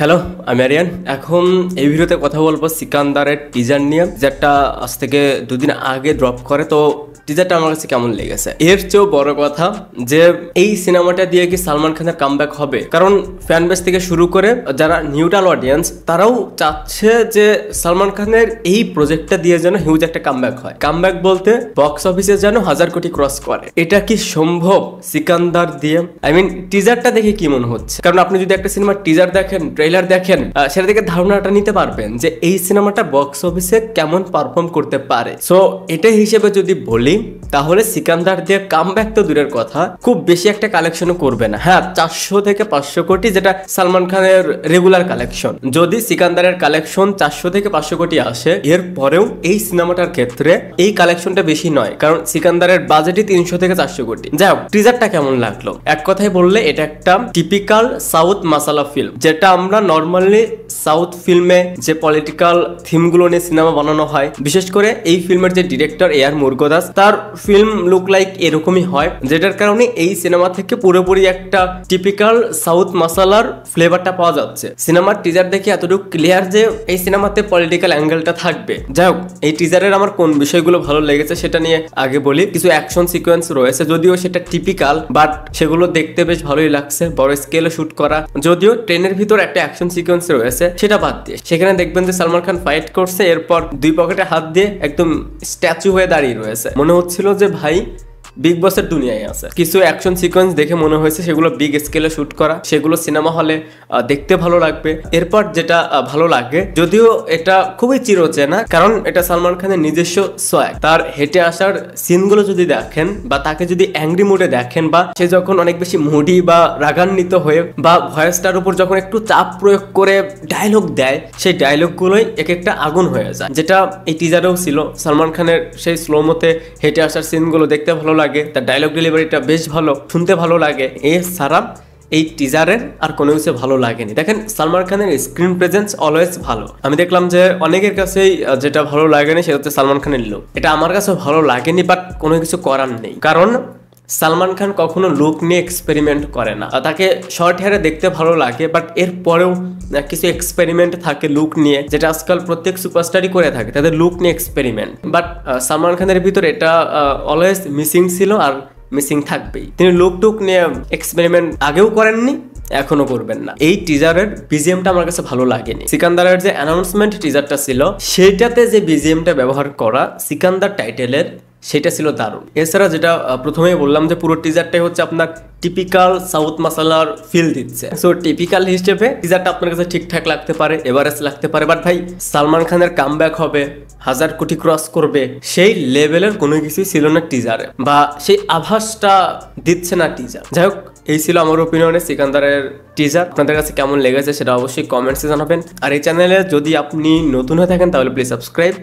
Hello, আমি আরিয়ান। এখন এই ভিডিওতে কথা বলবো সিকান্দারের টিজার নিয়ে, যেটা আজ থেকে দুদিন আগে ড্রপ করে। তো টিজারটা আমার কাছে কেমন লেগেছে, এর চেয়েও বড় কথা যে এই সিনেমাটা দিয়ে কি সালমান খানের কামব্যাক হবে। কারণ ফ্যান বেস থেকে শুরু করে যারা নিউট্রাল অডিয়েন্স তারাও চাচ্ছে যে সালমান খানের এই প্রজেক্টটা দিয়ে যেন হিউজ একটা কামব্যাক হয়। কামব্যাক বলতে বক্স অফিসে যেন 1000 কোটি ক্রস করে। এটা কি সম্ভব সিকান্দার দিয়ে? আই মিন টিজারটা দেখে কি মনে হচ্ছে? কারণ আপনি যদি একটা সিনেমার টিজার দেখেন, ট্রেলার দেখেন, সেটা থেকে ধারণাটা নিতে পারবেন যে এই সিনেমাটা বক্স অফিসে কেমন পারফর্ম করতে পারে। সো এটা হিসেবে যদি বলি তাহলে সিকান্দার দিয়ে কামব্যাক তো দূরের কথা, খুব বেশি একটা কালেকশনও করবে না। হ্যাঁ, 400 থেকে 500 কোটি, যেটা সালমান খানের রেগুলার কালেকশন। যদি সিকান্দারের কালেকশন 400 থেকে 500 কোটি আসে, এর পরেও এই সিনেমাটার ক্ষেত্রে এই কালেকশনটা বেশি নয়, কারণ সিকান্দারের বাজেটই 300 থেকে 400 কোটি। যাই হোক, টিজারটা কেমন লাগলো? এক কথায় বললে এটা একটা টিপিক্যাল সাউথ মাসালা ফিল্ম, যেটা আমরা নর্মালি সাউথ ফিল্মে যে পলিটিক্যাল থিমগুলো নিয়ে সিনেমা বানানো হয়, বিশেষ করে এই ফিল্মের যে ডিরেক্টর এআর মুরুগদাস, তার ফিল্ম লুক লাইক এরকমই হয়, যেটার কারণে এই সিনেমা থেকে পুরোপুরি একটা টিপিক্যাল সাউথ মাসালার ফ্লেভারটা পাওয়া যাচ্ছে। সিনেমার টিজার দেখে এতটুকু ক্লিয়ার যে এই সিনেমাতে পলিটিক্যাল অ্যাঙ্গেলটা থাকবে। যাই হোক, এই টিজারের আমার কোন বিষয়গুলো ভালো লেগেছে সেটা নিয়ে আগে বলি। কিছু অ্যাকশন সিকোয়েন্স রয়েছে, যদিও সেটা টিপিক্যাল, বাট সেগুলো দেখতে বেশ ভালোই লাগছে। বড় স্কেলে শুট করা, যদিও ট্রেনের ভিতর একটা অ্যাকশন সিকোয়েন্স রয়েছে, সেটা বাদ দিয়ে সেখানে দেখবেন যে সালমান খান ফাইট করছে, এরপর দুই পকেটে হাত দিয়ে একদম স্ট্যাচু হয়ে দাঁড়িয়ে রয়েছে। মনে হচ্ছিল যে ভাই বিগ বসের দুনিয়ায় আছে। কিছু অ্যাকশন সিকোয়েন্স দেখে মনে হয়েছে সেগুলো বিগ স্কেলে শুট করা, সেগুলো সিনেমা হলে দেখতে ভালো লাগবে। এরপর যেটা ভালো লাগে, যদিও এটা খুবই চিরচেনা, কারণ এটা সালমান খানের নিজস্ব সোয়াগ। তার হেঁটে আসার সিনগুলো যদি দেখেন, বা তাকে যদি অ্যাংরি মুডে দেখেন, বা সে যখন অনেক বেশি মুডি বা রাগান্বিত হয়ে, বা ভয়েসটার উপর যখন একটু চাপ প্রয়োগ করে ডায়লগ দেয়, সেই ডায়লগগুলোই এক একটা আগুন হয়ে যায়, যেটা এই টিজারেও ছিল। সালমান খানের সেই স্লোমোতে হেঁটে আসার সিনগুলো দেখতে ভালো লাগে, তার ডায়লগ ডেলিভারিটা বেশ ভালো, শুনতে ভালো লাগে। এছাড়া এই টিজারের আর কোনো কিছু ভালো লাগেনি। দেখেন, সালমান খানের স্ক্রিন প্রেজেন্স অলওয়েজ ভালো। আমি দেখলাম যে অনেকের কাছেই যেটা ভালো লাগেনি সেটা হচ্ছে সালমান খানের লুক। এটা আমার কাছে ভালো লাগেনি, বাট কোনো কিছু করার নেই, কারণ সালমান খান কখনো লুক নিয়ে এক্সপেরিমেন্ট করে না। তাকে শর্ট হেয়ারে দেখতে ভালো লাগে, বাট এর পরেও কিছু এক্সপেরিমেন্ট থাকে লুক নিয়ে, যেটা আজকাল প্রত্যেক সুপারস্টারই করে থাকে, তাদের লুক নিয়ে এক্সপেরিমেন্ট। বাট সালমান খানের ভিতর এটা অলওয়েজ মিসিং ছিল, আর মিসিং থাকবেই। তিনি লুক টুক নিয়ে এক্সপেরিমেন্ট আগেও করেননি, এখনো করবেন না। এই টিজারের বিজিএমটা আমার কাছে ভালো লাগেনি। সিকান্দারের যে অ্যানাউন্সমেন্ট টিজারটা ছিল, সেইটাতে যে বিজিএমটা ব্যবহার করা সিকান্দার টাইটেলের, সেটা ছিল দারুণ। এছাড়া যেটা প্রথমেই বললাম যে পুরো টিজারটাই হচ্ছে আপনার টিপিক্যাল সাউথ মাসালার ফিল দিচ্ছে। সো টিপিক্যাল হিসেবে টিজারটা আপনার কাছে ঠিকঠাক লাগতে পারে, এভারেজ লাগতে পারে, বাট ভাই সালমান খানের কামব্যাক হবে, 1000 কোটি ক্রস করবে, সেই লেভেলের কোনো কিছুই ছিল না টিজারে, বা সেই আভাসটা দিচ্ছে না টিজার। যাই হোক, এই ছিল আমার ওপিনিয়নে সিকান্দারের টিজার। আপনাদের কাছে কেমন লেগেছে সেটা অবশ্যই কমেন্টসে জানাবেন। আর এই চ্যানেলে যদি আপনি নতুন হয়ে থাকেন তাহলে প্লিজ সাবস্ক্রাইব।